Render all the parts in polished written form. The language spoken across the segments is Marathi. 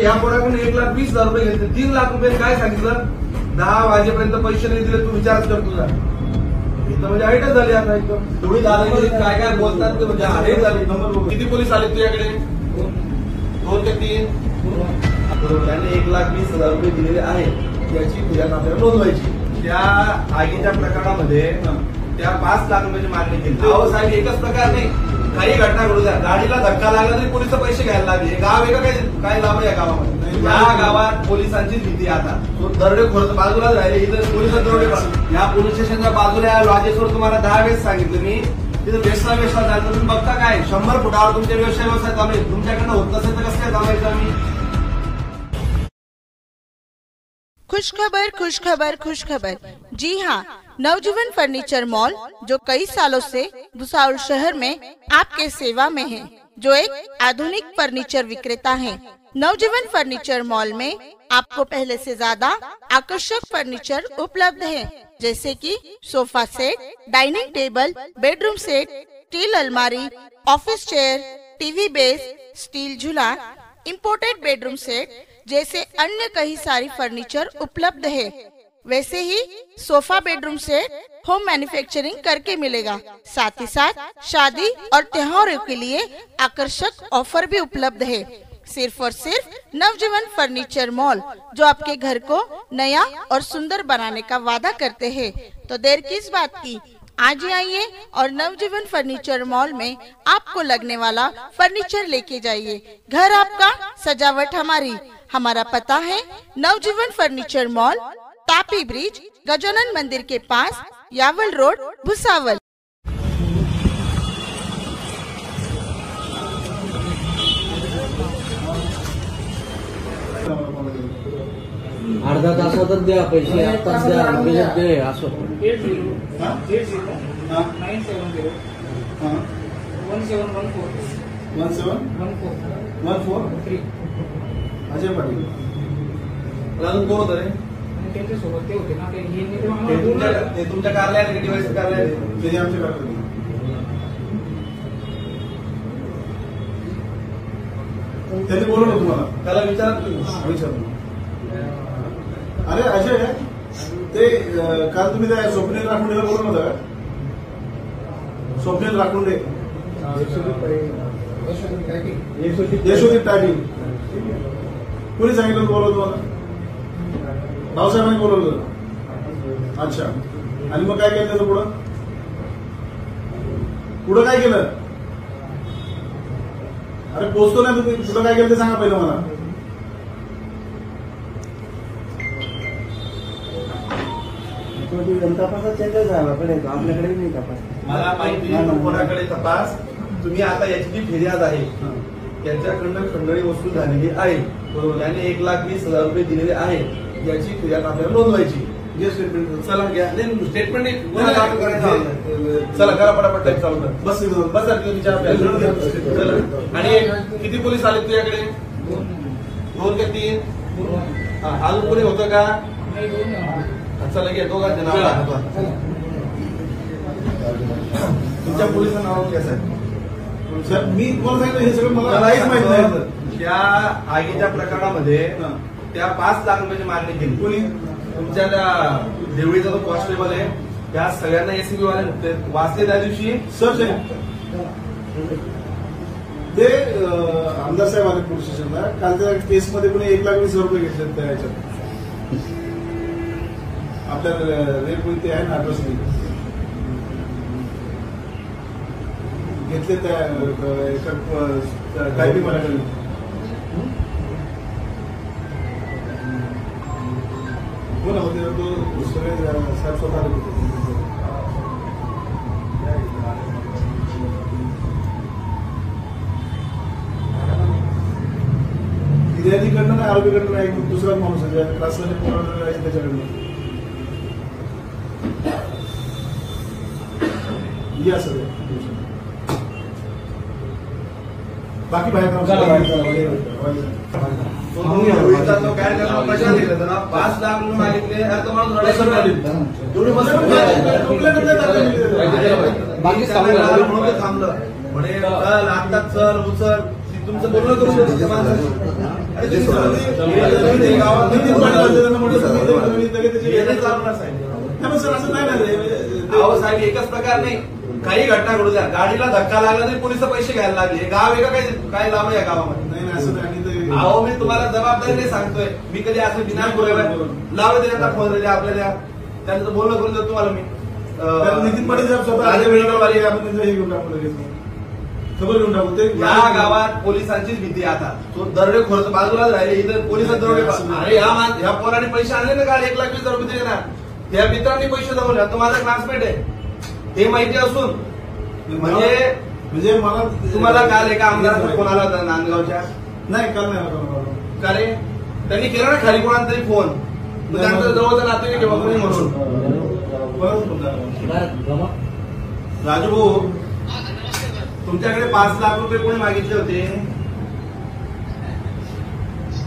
या पोराकडून 1,20,000 रुपये घेतले, 3 लाख रुपये काय सांगितलं, 10 वाजेपर्यंत पैसे नाही दिले तू विचारच कर तुझा. इथं म्हणजे आयटच झाली आता एकदम. तुम्ही दादागिरी काय काय बोलतात ते म्हणजे आरेट झाली. किती पोलीस आले तुझ्याकडे? 2 ते 3. त्याने 1,20,000 रुपये दिलेले आहेत, याची तुझ्या नात्याला नोंदवायची. त्या आगीच्या प्रकरणामध्ये त्या 5 लाख रुपयाची मागणी केली. अहो साहेब, एकच प्रकार नाही, काही घटना घडू द्या, गाडीला धक्का लागला तरी पोलिस पैसे घ्यायला लागले. गाव आहे का काय लाभ आहे या गावामध्ये? या गावात पोलिसांची भीती आता दरोडेखोर बाजूलाच राहिले. इथं पोलिस दरोडे या पोलीस स्टेशनच्या बाजूला लॉजेसवर तुम्हाला 10 वेळेस सांगितलं मी, तिथं वेसला जायचं. तुम्ही बघता काय 100 फुटावर तुमचे व्यवसाय चालू आहे, तुमच्याकडनं होत नसेल तर कसं काय थांबायचं आम्ही? खुशखबर खुशखबर खुशखबर। जी हाँ, नवजीवन फर्नीचर मॉल जो कई सालों से भुसावल शहर में आपके सेवा में है, जो एक आधुनिक फर्नीचर विक्रेता है। नवजीवन फर्नीचर मॉल में आपको पहले से ज्यादा आकर्षक फर्नीचर उपलब्ध है, जैसे कि sofa set, dining table, bedroom set, steel अलमारी, office chair, TV base, steel झूला, इम्पोर्टेड बेडरूम सेट जैसे अन्य कई सारी फर्नीचर उपलब्ध है। वैसे ही sofa bedroom set home manufacturing करके मिलेगा। साथ ही साथ शादी और त्योहारों के लिए आकर्षक ऑफर भी उपलब्ध है। सिर्फ और सिर्फ नवजीवन फर्नीचर मॉल, जो आपके घर को नया और सुंदर बनाने का वादा करते हैं। तो देर किस बात की, आज ही आइए और नवजीवन फर्नीचर मॉल में आपको लगने वाला फर्नीचर लेके जाइए। घर आपका, सजावट हमारी। हमारा पता है Navjeevan furniture mall, Tapi bridge, Gajanan मंदिर के पास, यावल रोड, भुसावल। अर्धा तासातच द्या पैसे, आताच द्या, लगेच दे असं. 1714 अजय पाटील. अजून कोण होतं रे? त्यांच्यासोबत ते होते ना, ते तुमच्या कार्यालयात डिवाइस कार्यालयात ते आमच्या कार्यालयात. त्यांनी बोलवलं तुम्हाला? त्याला विचारलं. अरे अजय, ते काल तुम्ही त्या स्वप्नील राखुंडेला बोलवलं होतं का? स्वप्नील राखुंडे, यशोदीप टाटी, कोणी सांगितलं बोलवलं तुम्हाला? भाऊसाहेबांनी बोलवलं. अच्छा, आणि मग काय केलं त्याचं पुढं काय केलं? अरे पोचतो नाही तुम्ही, पुढं काय केलं ते सांगा पहिलं मला. तपासात चेंज झाला, आपल्याकडे नाही तपास. मला माहिती कोणाकडे तपास. तुम्ही आता याची जी फिर्याद आहे त्यांच्याकडनं खंडणी वसूल झालेली आहे, त्याने 1,20,000 रुपये दिलेले आहेत, याची फिर्याद आपल्याला नोंदवायची. जे स्टेटमेंट चला घ्या, स्टेटमेंट चला करा पटापट टाईप चालू कर. बस आणि किती पोलीस आले तुझ्याकडे? 2 ते 3. अजून कोणी होतं का? चला घ्या, दोघांचे नाव दाखवा. तुमच्या पोलिसांचं नाव काय साहेब? सर मी तुम्हाला सांगितलं हे सगळं मला काहीच माहित नाही. त्या आगीच्या प्रकरणामध्ये त्या 5 लाख रुपयाची मागणी केली. कोणी? तुमच्या त्या देवळीचा जो कॉन्स्टेबल आहे, त्या सगळ्यांना एसीबी वाले वाचले त्या दिवशी. सर ते आमदार साहेब आले पोलीस स्टेशनला. काल त्या केसमध्ये कोणी 1,20,000 रुपये घेतले त्या ह्याच्यात. आपल्या रेप ते आहे ना, ऍड्रेस घेतले त्या टायपिंग वाल्याकडे. हो ना, होते तो सगळे साहेब स्वतः फिर्यादीकडनं नाही, आरोपीकडनं नाही, दुसरा माणूस आहे क्लासमध्ये पोरांना त्याच्याकडनं. या सगळं बाकी बाहेर काय करणार? 5 लाख रुपये मागितले. बाकी थांबलं म्हणे लागतात. चल उचल, तुमचं बोलणं करून साहेब एकच प्रकार नाही, काही घटना घडू द्या, गाडीला धक्का लागला तरी पोलिस पैसे घ्यायला लागले. गाव आहे का काय लाभ आहे या गावामध्ये? अहो मी तुम्हाला जबाबदारीने सांगतोय, मी कधी असं दिनांक लावले त्यांना फोन दिले आपल्याला, त्यांचं बोलणं करून देतो तुम्हाला मी. नितीन पाटील साहेब खबर घेऊन टाकू. या गावात पोलिसांचीच भीती आता. तो दरोडे खोरत बाजूलाच राहिले, इथं पोलिसात दरोडे. अरे ह्या पोराने पैसे आणले ना, काल 1,20,000 रुपये दिले ना, त्या मित्रांनी पैसे जमवले. तो माझा क्लासमेट आहे, हे माहिती असून म्हणजे मला तुम्हाला काल एका आमदाराचा फोन आला होता नांदगावच्या. नाही काल नाही का रे? त्यांनी केला ना खाली कोणाला तरी फोन, त्यांचं जवळचं नाते किंवा कोणी म्हणून. राजू भाऊ, तुमच्याकडे 5 लाख रुपये कोणी मागितले होते?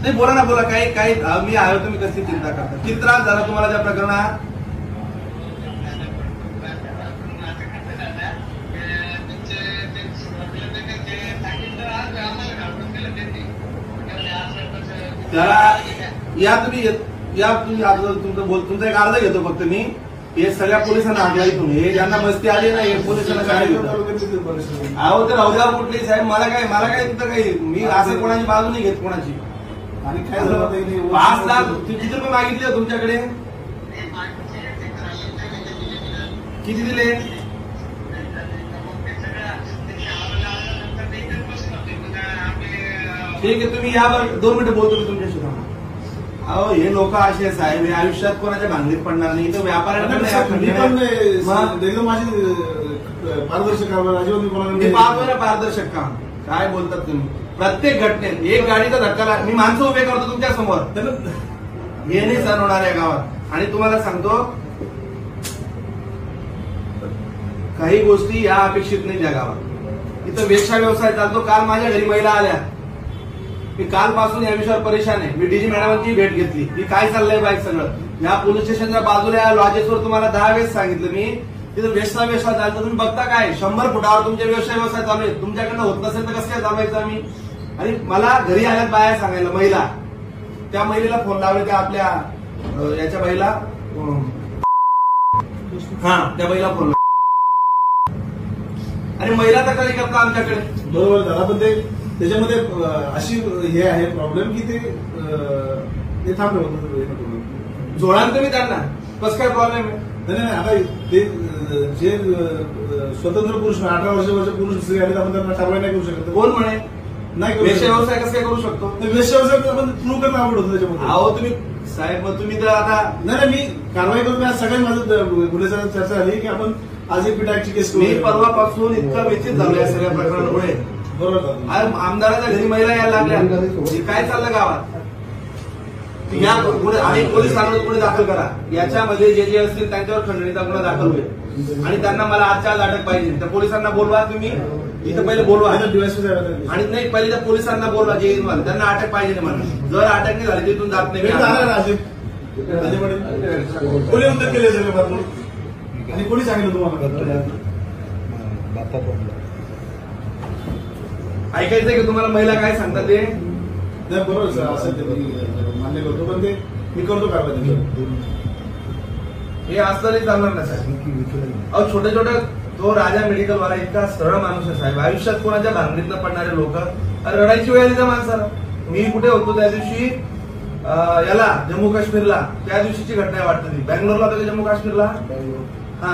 नाही बोला ना, बोला. काही काही मी आहे, तुम्ही कसली चिंता करता? किती त्रास झाला तुम्हाला त्या प्रकरणात? त्याला या तुम्ही तुमचा एक अर्ज घेतो फक्त मी. हे सगळ्या पोलिसांना हाकला इथून, हे ज्यांना मस्ती आली ना, हे पोलिसांना काय अहो ते राहू द्या कुठली साहेब. मला काय तिथं काही, मी असं कोणाची बाजू नाही घेत कोणाची. आणि काय झालं, 5 लाख किती रुपये मागितले तुमच्याकडे? किती दिले? ठीक आहे, तुम्ही या 2 मिनिटं बोलतो मी तुमच्याशी. अहो हे लोक असे साहेब, हे आयुष्यात कोणाच्या भांगडीत पडणार नाही. तर व्यापाऱ्यांना माझी पारदर्शक मी पाहतोय ना पारदर्शक काम. काय बोलतात तुम्ही? प्रत्येक घटनेत एक गाडीचा धक्का लाग, मी माणसं उभे करतो तुमच्या समोर, हे नाही सण होणार या गावात. आणि तुम्हाला सांगतो, काही गोष्टी या अपेक्षित नाही त्या गावात. इथं वेश्या व्यवसाय चालतो. काल माझ्या घरी महिला आल्या, मी कालपासून या विषयावर परेशान आहे. मी डीजी मॅडमांची भेट घेतली की काय चाललंय बाईक सगळं. या पोलीस स्टेशनच्या बाजूला या लॉजेसवर तुम्हाला 10 वेळेस सांगितलं मी, तिथं व्यवसाय चालतं. तुम्ही बघता काय 100 फुटावर तुमचे व्यवसाय चालू आहेत. तुमच्याकडनं होत नसेल तर कसं काय चालवायचं आम्ही? आणि मला घरी आल्यात बाया सांगायला, महिला, त्या महिलेला फोन लावले, त्या आपल्या याच्या बाईला, हा त्या बाईला फोन लावला आणि महिला तक्रारी करता आमच्याकडे. बरोबर झाला, पण त्याच्यामध्ये अशी हे आहे प्रॉब्लेम की ते थांबले होतं. जोडाल तुम्ही त्यांना, कसं काय प्रॉब्लेम आहे? नाही आता ते जे स्वतंत्र पुरुष 18 वर्षाचे पुरुष स्त्री आहेत, आपण त्यांना कारवाई नाही करू शकत. कोण म्हणे नाही वेश्या व्यवसाय कसं काय करू शकतो? वेश्या व्यवसाय आपण प्रूव्ह करणं आवड होतं त्याच्यामध्ये. अहो तुम्ही साहेब, मग तुम्ही तर आता नाही मी कारवाई करून आज सगळ्यात माझं गुन्ह्याचा चर्चा झाली की आपण आज एक पिटाची केस करू. मी परवापासून इतका व्यथित झालो या सगळ्या प्रकरणामुळे. बरोबर, आमदाराच्या घरी महिला यायला लागल्या, काय चाललं गावात? या आणि पोलिसांना गुन्हे दाखल करा. याच्यामध्ये जे असतील त्यांच्यावर खंडणीचा गुन्हा दाखल होईल आणि त्यांना मला आजच्या आज अटक पाहिजे. त्या पोलिसांना बोलवा, तुम्ही इथं पहिले बोलवा. आणि नाही, पहिले त्या पोलिसांना बोलवा जे त्यांना अटक पाहिजे मला. जर अटक नाही झाली तिथून जात नाही. कोणी उत्तर केले सगळे आणि कोणी सांगितलं तुम्हाला? ऐकायचंय की तुम्हाला महिला काय सांगतात ते? नाही बरोबर सर, असं ते मान्य करतो, पण ते मी करतो कारवाई. हे असताना चालणार ना साहेब. अहो छोटे छोटे, तो राजा मेडिकल वाला इतका सरळ माणूस आहे साहेब. आयुष्यात कोणाच्या भांगडीतनं पडणारे लोक. रडायची वेळ आली त्या माणसाला. मी कुठे होतो त्या दिवशी, याला जम्मू काश्मीरला, त्या दिवशीची घटना वाटतं ती. बँगलोरला होतं जम्मू काश्मीरला. हा,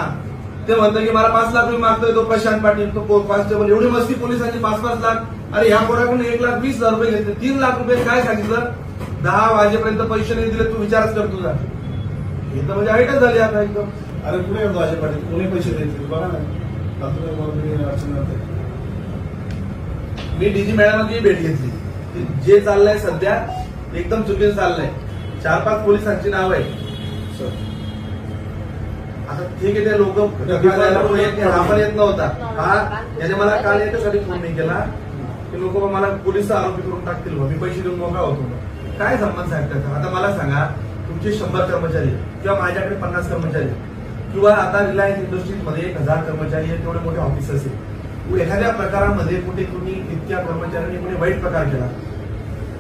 ते म्हणतो की मला 5 लाख रुपये मागतोय तो प्रशांत पाटील, तो कॉन्स्टेबल. एवढी मस्ती पोलिसांची, 5-5 लाख. अरे ह्या पोराकडून 1,20,000 रुपये घेतले. 3 लाख रुपये काय सांगितलं, 10 वाजेपर्यंत पैसे नाही दिले, तू विचारच कर तुझा. हे तर म्हणजे आयटच झाली आता एकदम. अरे पुढे वाजे पाटील कोणी पैसे द्यायचे बघा ना. मी डीजी मॅडमांची भेट घेतली. जे चाललंय सध्या एकदम चुकीचं चाललंय. 4-5 पोलिसांची नाव आहे. आता ठीक आहे, ते लोक आपण येत नव्हता. हा, याने मला काल याच्यासाठी फोन नाही केला की लोक मला पोलिस आरोपी करून टाकतील, मी पैसे देऊन मोकळा होतो. काय संबंध साहेब त्याचा? आता मला सांगा, तुमचे 100 कर्मचारी किंवा माझ्याकडे 50 कर्मचारी किंवा आता रिलायन्स इंडस्ट्रीजमध्ये 1000 कर्मचारी आहेत, तेवढे मोठे ऑफिस असेल. एखाद्या प्रकारामध्ये कुठे कुणी इतक्या कर्मचाऱ्यांनी कुणी वाईट प्रकार केला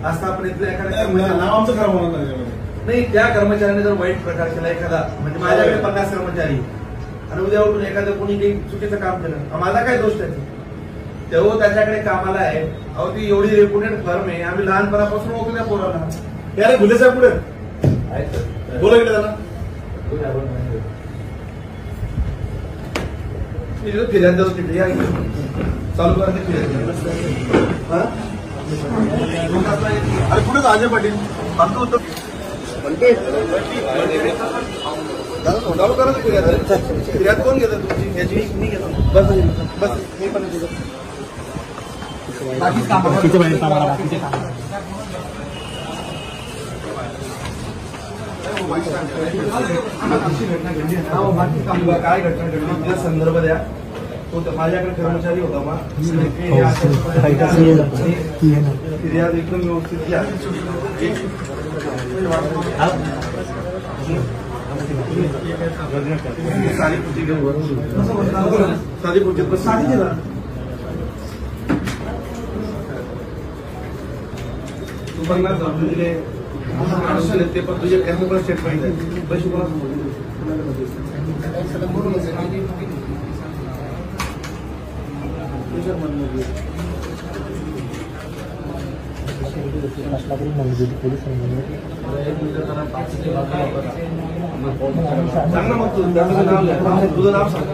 आस्थापनेतल्या एखाद्या नाव कर्मचाऱ्याला आमचं खराब होणार नाही त्याच्यामध्ये. नाही, त्या कर्मचाऱ्याने जर वाईट प्रकार केला एखादा, म्हणजे माझ्याकडे 50 कर्मचारी आणि उद्या उठून एखादं कोणी काही चुकीचं काम केलं, माझा काय दोष त्याचा? तेव्हा त्याच्याकडे कामाला आहे. अहो, ती एवढी रेप्युटेड फर्म आहे, आम्ही लहानपणापासून ओळखू त्या पोराला. यार गुले साहेब पुढे बोला गेले त्याला. फिर्याद देऊ तिथे या चालू करा ते फिर्याद. अरे पुढे अजय पाटील आमचं होतं चालू करा ते फिर्याद. फिर्याद कोण घेतात तुमची? याची मी घेतो. बस बस मी पण घेतो. बाकीच काम बाकीचे बाहेर कामाला बाकीचे काम काय घटना घडली त्या संदर्भ द्या. तो माझ्याकडे कर्मचारी होता मग फिर्याद एकदम व्यवस्थित घ्या. सारी कृती घेऊन साधी कृती साधी दिला. तू 50 जाऊन दिले ते पण तुझे पण स्टेटमेंट आहे. पैसे सांग ना मग तुझं नाव सांग.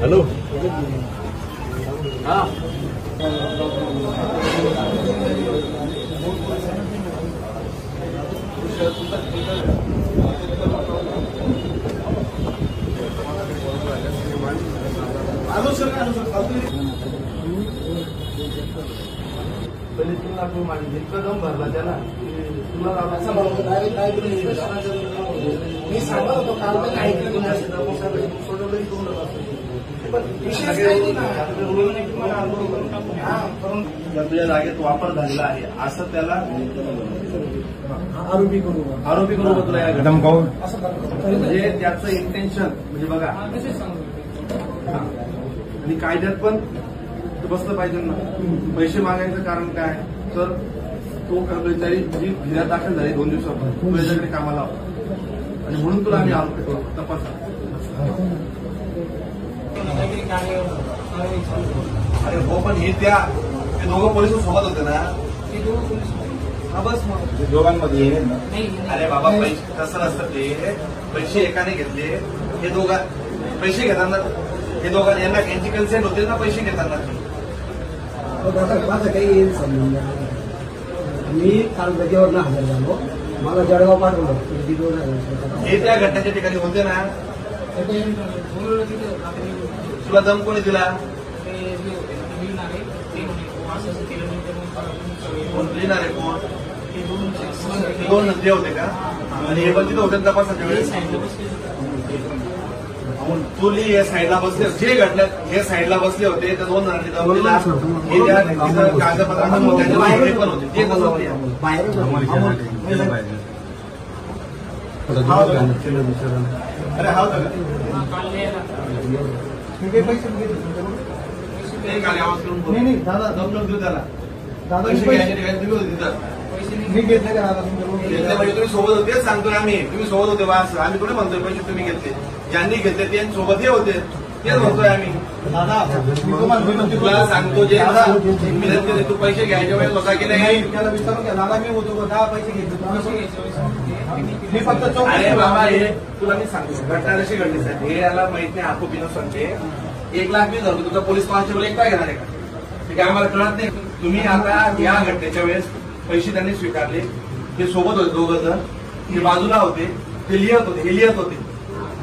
हॅलो आलो सर पहिले 3 लाख रुपये माझे जितका दम भरला त्याला तुला मी सांगत होतो काल तर काही तुझ्या जागेत वापर झालेला आहे असं त्याला आरोपी करू तुला धमकावून म्हणजे त्याचं इंटेन्शन म्हणजे बघा. आणि कायद्यात पण बसलं पाहिजे ना. पैसे मागायचं कारण काय? तर तो कर्मचारी जी फिर्याद दाखल झाली 2 दिवसापूर्वी तो याच्याकडे कामाला होता आणि म्हणून तुला आम्ही आरोपी करू तपासा. अरे हो, पण हे ते दोघं पोलीस सोबत होते ना. हा बस मग दोघांमध्ये अरे बाबा पैसे तसं नसतं. ते पैसे एकाने घेतले, हे दोघा पैसे घेताना हे दोघांना यांची कन्सेंट होते ना पैसे घेताना. माझं काही संबंध नाही. मी काल त्याच्यावर हजर झालो. मला जळगाव पाठवलं. हे त्या घटनेच्या ठिकाणी होते ना. तुला दम कोणी दिला? कोण लिहिणार आहे? कोण? 2 नंदी होते का? आणि हे पण तिथं होते तपासाच्या वेळेस. तू लिही या साईडला बसले जे घटल्यात हे साईडला बसले होते त्या 2 जणांनी दम दिला. हे त्या कागदपत्रांना त्याच्या बाहेर पण होते ते कसं अरे हा आवाज करून बोल. नाही दादा दम देऊ त्याला. दादा पैसे घ्यायच्या ठिकाणी तुम्ही होते तिथं. मी घेतले का दादा घेतले म्हणजे तुम्ही सोबत होते सांगतोय आम्ही. तुम्ही सोबत होते बा असं आम्ही थोडे म्हणतोय पैसे तुम्ही घेतले. ज्यांनी घेतले ते सोबत हे होते तेच म्हणतोय आम्ही. दादा मी तुम्हाला तुला सांगतो जे मिळत केले तू पैसे घ्यायच्या वेळेस होता की नाही? त्याला विचारून घ्या दादा मी होतो 10 पैसे घेतले मी फक्त अरे बाबा हे तुला मी सांगतो घटना कशी घडली साहेब हे याला माहित नाही. आरोपीनं सांगते 1,20,000 तुमचा पोलीस कॉन्स्टेबल एक काय घेणार आहे का? ते काय आम्हाला कळत नाही. तुम्ही आता या घटनेच्या वेळेस पैसे त्यांनी स्वीकारले. ते सोबत होते 2 जण. ते बाजूला होते. ते लिहित होते. हे लिहित होते.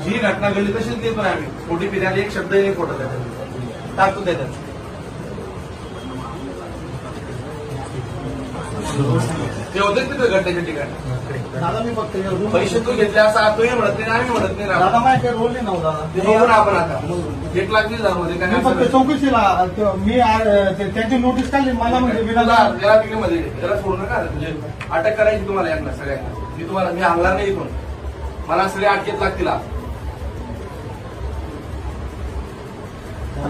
जी घटना घडली तशीच देतोय आम्ही. खोटी फिर्याद एक शब्द नाही खोटं त्याच्यात टाकतो त्याच्यात. ते होते तिथे घटनेच्या ठिकाणी. दादा मी फक्त पैसे तू घेतले असं तुम्ही म्हणत नाही आम्ही म्हणत नाही. दादा माझ्या रोल नाही नव्हता ते बघू ना आपण आता 1,20,000 मध्ये मी फक्त काय चौकशीला मी त्यांची नोटीस काढली मला म्हणजे मध्ये त्याला सोडू नका म्हणजे अटक करायची तुम्हाला यांना सगळ्यांना. मी हलणार नाही इथून. मला सगळे अटकेत लागतील.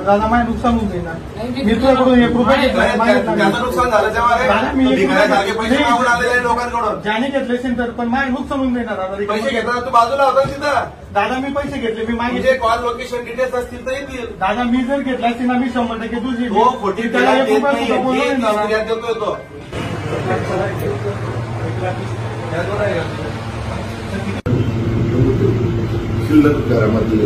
दादा माझं नुकसान होऊन जाईल ना. मी तुझ्याकडून 1 रुपया घेतला त्याचं नुकसान झालं तेव्हा पैसे मागून आलेले लोकांकडून ज्याने घेतले असेल तर पण माझं नुकसान होऊन जाईल ना दादा. पैसे घेताना तू बाजूला होता तिथं. दादा मी पैसे घेतले मी मागे म्हणजे कॉल लोकेशन डिटेल्स असतील तर येतील. दादा मी जर घेतला असतील ना मी 100% दुसरी तो खोटी त्याला फिर्याद 1 देत रुपया नाही. सुद्धा बोललो नाही दादा. फिर्याद देतोय तो. शिल्लक घरामध्ये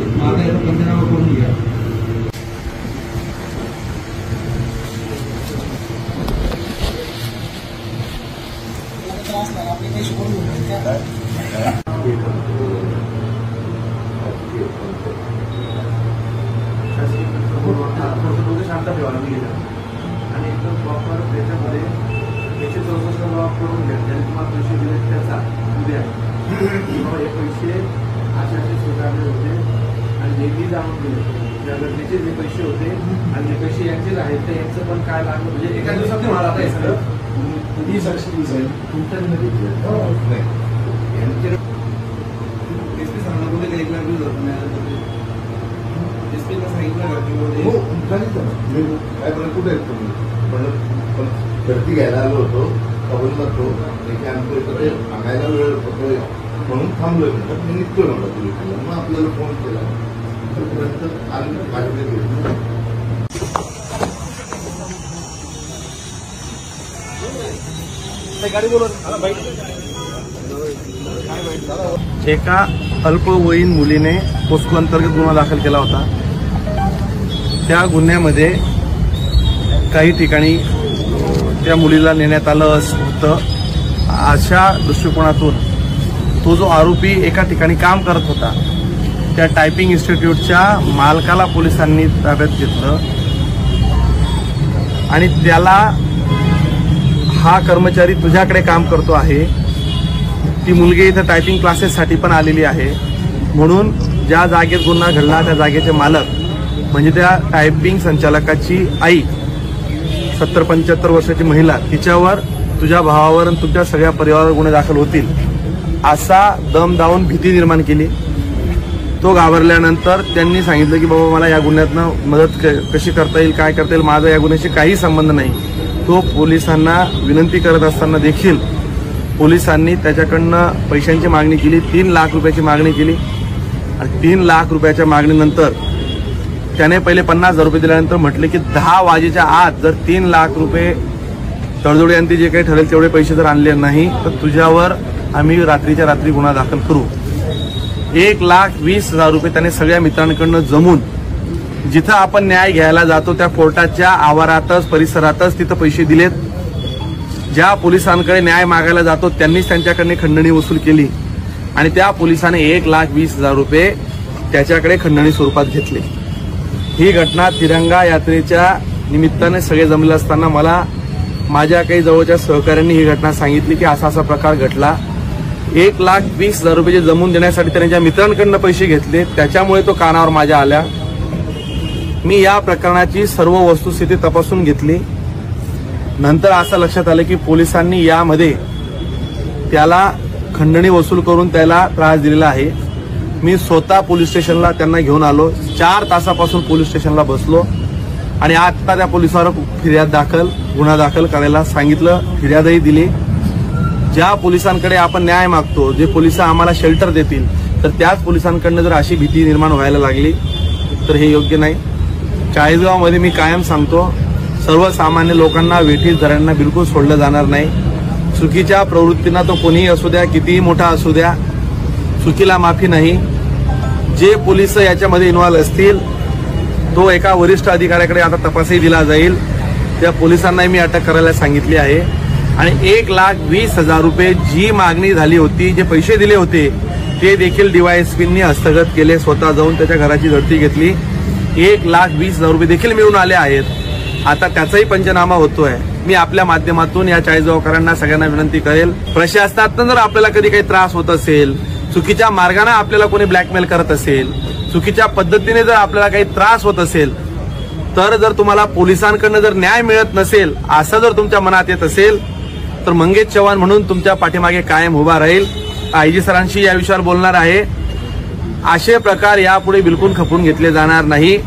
शांत ठेवायला मी गेलं आणि एकदम प्रॉपर त्याच्यामध्ये 164 लॉक करून घ्या. ज्याने तुम्हाला पैसे दिले त्याचा उद्या हे पैसे अशा स्वीकारले होते आणि नेहमी जाणून दिले त्या घटनेचे जे पैसे होते आणि जे पैसे यांचेच आहेत तर यांचं पण काय लागलं म्हणजे एका दिवसात नाही मला आता हे सगळं ही साक्षी तुमच्या नाही एसपी सांगणार कुठे काही 1 लाख दिवस जातो. एसपीला सांगितलं हो काय पण कुठे आहेत तुम्ही पण गर्दी घ्यायला आलो होतो कबूल करतो आमचं सांगायला वेळ होतो म्हणून थांबलोय म्हणतात मी निघतोय म्हणलं पोलिसांना. मग आपल्याला फोन केला तोपर्यंत आम्ही माझ्याकडे गेलो. एका अल्पवयीन मुलीने पोस्को अंतर्गत गुन्हा दाखल केला होता. त्या गुन्ह्यामध्ये काही ठिकाणी त्या मुलीला नेण्यात आलं होतं. अशा दृष्टिकोनातून तो जो आरोपी एका ठिकाणी काम करत होता त्या टायपिंग इन्स्टिट्यूटच्या मालकाला पोलिसांनी ताब्यात घेतलं आणि त्याला हा कर्मचारी तुझ्याकडे काम करतो आहे, ती मुलगी इथं टायपिंग क्लासेससाठी पण आलेली आहे म्हणून ज्या जागेत गुन्हा घडला त्या जागेचे मालक म्हणजे त्या टायपिंग संचालकाची आई 70-75 वर्षाची महिला तिच्यावर तुझ्या भावावर आणि तुमच्या सगळ्या परिवारावर गुन्हे दाखल होतील असा दम दावून भीती निर्माण केली. तो घाबरल्यानंतर त्यांनी सांगितलं की बाबा मला या गुन्ह्यातनं मदत कशी करता येईल काय करता येईल माझा या गुन्ह्याशी काही संबंध नाही. तो पोलिसांना विनंती करत असताना देखील पोलिसांनी त्याच्याकडनं पैशांची मागणी केली. 3 लाख रुपयाची मागणी केली आणि 3 लाख रुपयाच्या मागणीनंतर त्याने पहिले 50,000 रुपये दिल्यानंतर म्हटले की 10 वाजेच्या आत जर 3 लाख रुपये तडजोडी आणि जे काही ठरेल तेवढे पैसे जर आणले नाही तर तुझ्यावर आम्ही रात्रीच्या रात्री गुन्हा दाखल करू. 1,20,000 रुपये त्याने सगळ्या मित्रांकडनं जमून जिथं आपण न्याय घ्यायला जातो त्या कोर्टाच्या आवारातच परिसरातच तिथं पैसे दिलेत. ज्या पोलिसांकडे न्याय मागायला जातो त्यांनीच त्यांच्याकडे खंडणी वसूल केली आणि त्या पोलिसाने 1,20,000 रुपये त्याच्याकडे खंडणी स्वरूपात घेतले. ही घटना तिरंगा यात्रेच्या निमित्ताने सगळे जमले असताना मला माझ्या काही जवळच्या सहकाऱ्यांनी ही घटना सांगितली की असा असा प्रकार घडला. 1,20,000 रुपये जमून देण्यासाठी त्यांच्या मित्रांकडनं पैसे घेतले त्याच्यामुळे तो कानावर माझ्या आल्या. मी या प्रकरणाची सर्व वस्तुस्थिती तपासून घेतली. नंतर असं लक्षात आलं की पोलिसांनी यामध्ये त्याला खंडणी वसूल करून त्याला त्रास दिलेला आहे. मी स्वतः पोलीस स्टेशनला त्यांना घेऊन आलो. 4 तासापासून पोलीस स्टेशनला बसलो आणि आता त्या पोलिसावर गुन्हा दाखल करायला सांगितलं. फिर्यादही दिली. ज्या पोलिसांकडे आपण न्याय मागतो जे पोलिस आम्हाला शेल्टर देतील तर त्याच पोलिसांकडनं जर अशी भीती निर्माण व्हायला लागली तर हे योग्य नाही. चाळीसगावमध्ये मी कायम सांगतो सर्वसामान्य लोकांना वेठीस धरांना बिलकुल सोडलं जाणार नाही. चुकीच्या प्रवृत्तींना तो कोणीही असू द्या कितीही मोठा असू द्या चुकीला माफी नाही. जे पोलिस याच्यामध्ये इन्व्हॉल्व असतील तो एका वरिष्ठ अधिकाऱ्याकडे आता तपासही दिला जाईल. त्या पोलिसांनाही मी अटक करायला सांगितली आहे आणि 1,20,000 रुपये जी मागणी झाली होती जे पैसे दिले होते ते देखील डीवायएसपींनी हस्तगत केले. स्वतः जाऊन त्याच्या घराची झडती घेतली. 1,20,000 रुपये देखील मिळून आले आहेत. आता त्याचाही पंचनामा होतोय. मी आपल्या माध्यमातून या चाळीसगावकरांना सगळ्यांना विनंती करेल प्रशासनातून जर आपल्याला कधी काही त्रास होत असेल चुकीच्या मार्गाने आपल्याला कोणी ब्लॅकमेल करत असेल चुकीच्या पद्धतीने जर आपल्याला काही त्रास होत असेल तर जर तुम्हाला पोलिसांकडनं जर न्याय मिळत नसेल असं जर तुमच्या मनात येत असेल तर मंगेश चव्हाण म्हणून तुमच्या पाठीमागे कायम उभा राहील. आयजी सरांशी या विषयावर बोलणार आहे. असे प्रकार यापुढे बिलकुल खपून घेतले जाणार नाही.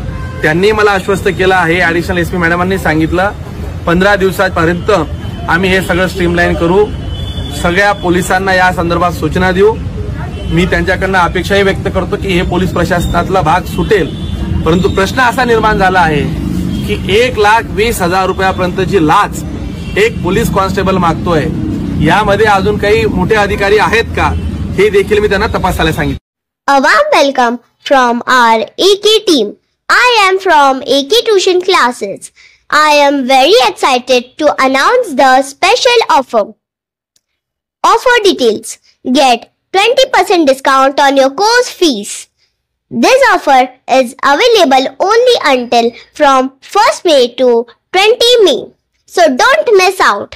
त्यांनी मला आश्वस्त केलं आहे, ऍडिशनल एसपी मॅडमांनी सांगितलं 15 दिवसापर्यंत आम्ही हे सगळं स्ट्रीमलाईन करू. सगळ्या पोलिसांना या संदर्भात सूचना देऊ. मी त्यांच्याकडनं अपेक्षाही व्यक्त करतो की हे पोलीस प्रशासनातला भाग सुटेल. परंतु प्रश्न असा निर्माण झाला आहे की 1,20,000 रुपयापर्यंतची लाच एक पोलीस कॉन्स्टेबल मागतोय. यामध्ये अजून काही मोठे अधिकारी आहेत का हे देखील मी त्यांना तपासायला सांगितलं. A warm welcome from our AK team. I am from AK Tuition Classes. I am very excited to announce the special offer. Offer details. Get 20% discount on your course fees. This offer is available only until from 1st May to 20 May. So don't miss out.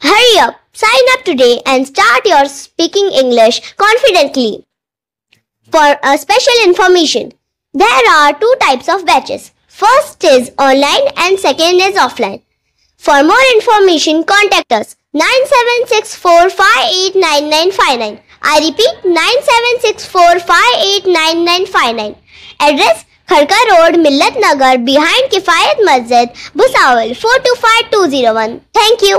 Hurry up, sign up today and start your speaking English confidently. For a special information, there are 2 types of batches. First is online and second is offline. For more information, contact us 9764589959. I repeat 9764589959. Address Kharka Road, Millat Nagar, behind Kifayat Masjid, Bhusawal 425201. Thank you.